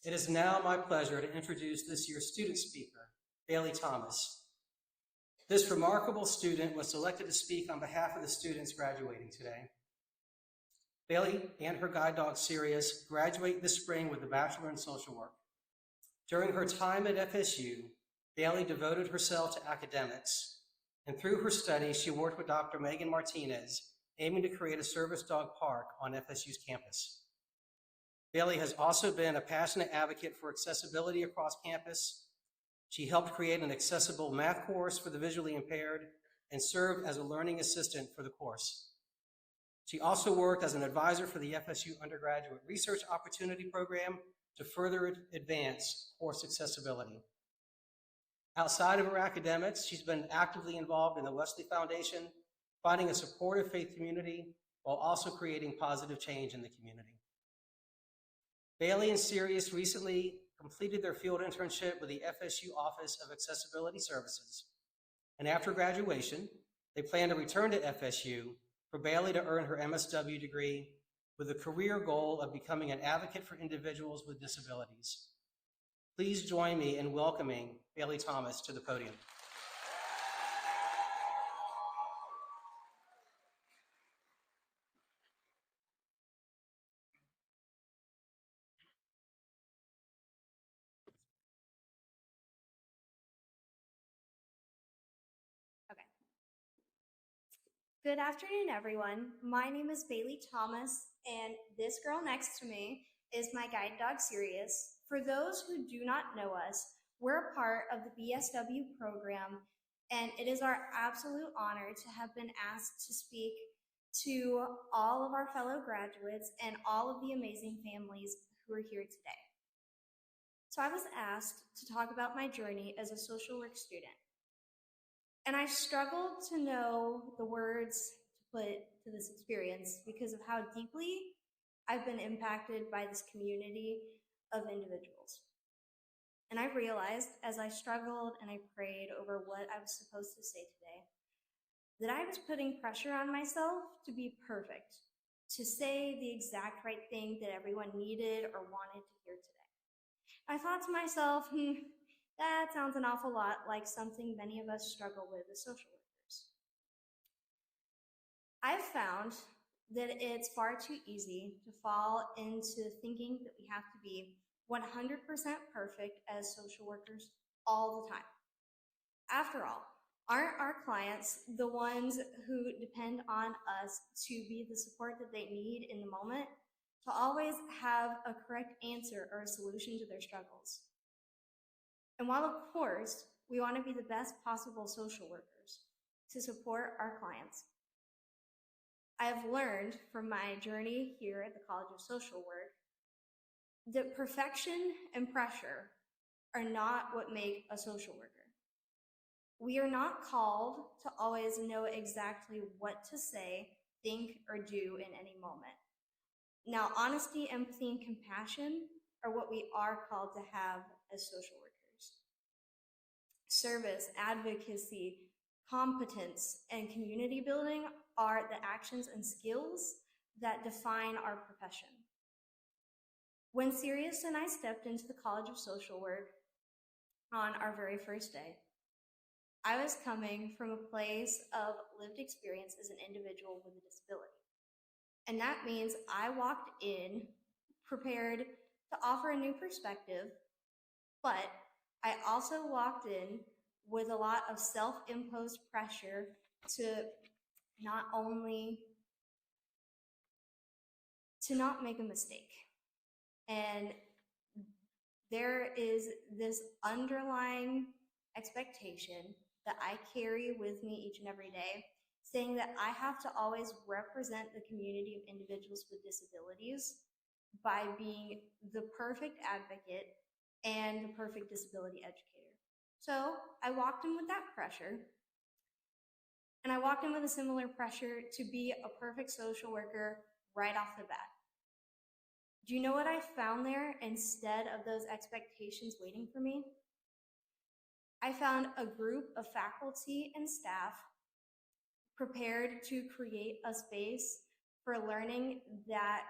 It is now my pleasure to introduce this year's student speaker, Bailey Thomas. This remarkable student was selected to speak on behalf of the students graduating today. Bailey and her guide dog Sirius graduate this spring with a Bachelor in Social Work. During her time at FSU, Bailey devoted herself to academics, and through her studies, she worked with Dr. Megan Martinez, aiming to create a service dog park on FSU's campus. Bailey has also been a passionate advocate for accessibility across campus. She helped create an accessible math course for the visually impaired and served as a learning assistant for the course. She also worked as an advisor for the FSU Undergraduate Research Opportunity Program to further advance course accessibility. Outside of her academics, she's been actively involved in the Wesley Foundation, finding a supportive faith community while also creating positive change in the community. Bailey and Sirius recently completed their field internship with the FSU Office of Accessibility Services. And after graduation, they plan to return to FSU for Bailey to earn her MSW degree with a career goal of becoming an advocate for individuals with disabilities. Please join me in welcoming Bailey Thomas to the podium. Good afternoon, everyone. My name is Bailey Thomas, and this girl next to me is my guide dog, Sirius. For those who do not know us, we're a part of the BSW program, and it is our absolute honor to have been asked to speak to all of our fellow graduates and all of the amazing families who are here today. So I was asked to talk about my journey as a social work student. And I struggled to know the words to put to this experience because of how deeply I've been impacted by this community of individuals. And I realized as I struggled and I prayed over what I was supposed to say today, that I was putting pressure on myself to be perfect, to say the exact right thing that everyone needed or wanted to hear today. I thought to myself, that sounds an awful lot like something many of us struggle with as social workers. I've found that it's far too easy to fall into thinking that we have to be 100% perfect as social workers all the time. After all, aren't our clients the ones who depend on us to be the support that they need in the moment, to always have a correct answer or a solution to their struggles? And while, of course, we want to be the best possible social workers to support our clients, I have learned from my journey here at the College of Social Work that perfection and pressure are not what make a social worker. We are not called to always know exactly what to say, think, or do in any moment. Now, honesty, empathy, and compassion are what we are called to have as social workers. Service, advocacy, competence, and community building are the actions and skills that define our profession. When Sirius and I stepped into the College of Social Work on our very first day, I was coming from a place of lived experience as an individual with a disability. And that means I walked in prepared to offer a new perspective, but I also walked in with a lot of self-imposed pressure to not make a mistake. And there is this underlying expectation that I carry with me each and every day, saying that I have to always represent the community of individuals with disabilities by being the perfect advocate and the perfect disability educator. So I walked in with that pressure, and I walked in with a similar pressure to be a perfect social worker right off the bat. Do you know what I found there instead of those expectations waiting for me? I found a group of faculty and staff prepared to create a space for learning that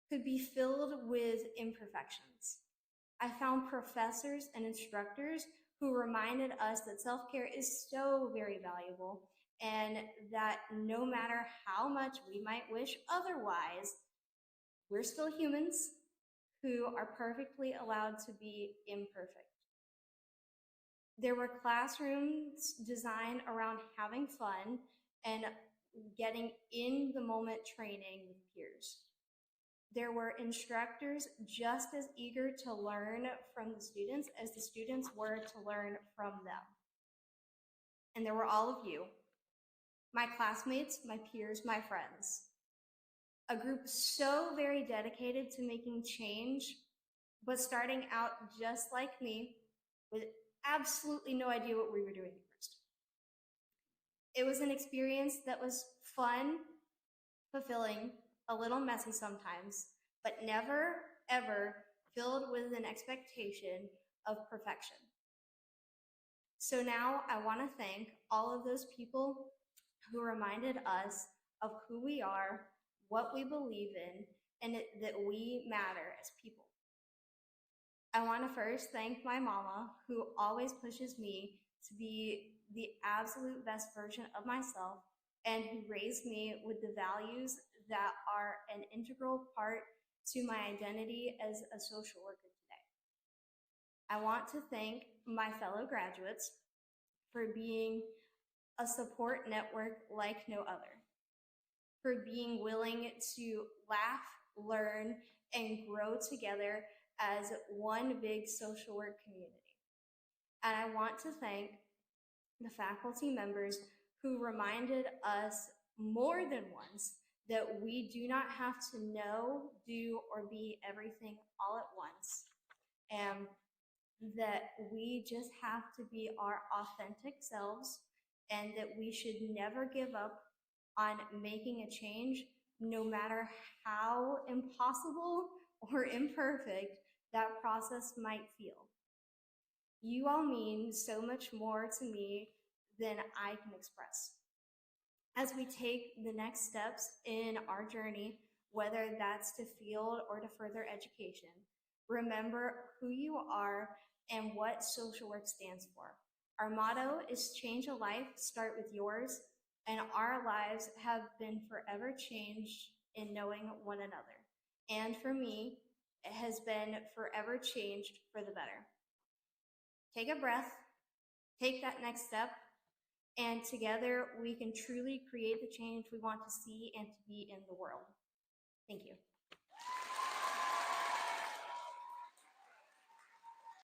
could be filled with imperfections. I found professors and instructors who reminded us that self-care is so very valuable and that no matter how much we might wish otherwise, we're still humans who are perfectly allowed to be imperfect. There were classrooms designed around having fun and getting in the moment training with peers. There were instructors just as eager to learn from the students as the students were to learn from them. And there were all of you, my classmates, my peers, my friends. A group so very dedicated to making change, but starting out just like me with absolutely no idea what we were doing at first. It was an experience that was fun, fulfilling, a little messy sometimes, but never, ever filled with an expectation of perfection. So now I want to thank all of those people who reminded us of who we are, what we believe in, and that we matter as people. I want to first thank my mama, who always pushes me to be the absolute best version of myself and who raised me with the values that are an integral part to my identity as a social worker today. I want to thank my fellow graduates for being a support network like no other, for being willing to laugh, learn, and grow together as one big social work community. And I want to thank the faculty members who reminded us more than once that we do not have to know, do, or be everything all at once, and that we just have to be our authentic selves, and that we should never give up on making a change, no matter how impossible or imperfect that process might feel. You all mean so much more to me than I can express. As we take the next steps in our journey, whether that's to field or to further education, remember who you are and what social work stands for. Our motto is change a life, start with yours, and our lives have been forever changed in knowing one another. And for me, it has been forever changed for the better. Take a breath, take that next step, and together we can truly create the change we want to see and to be in the world. Thank you.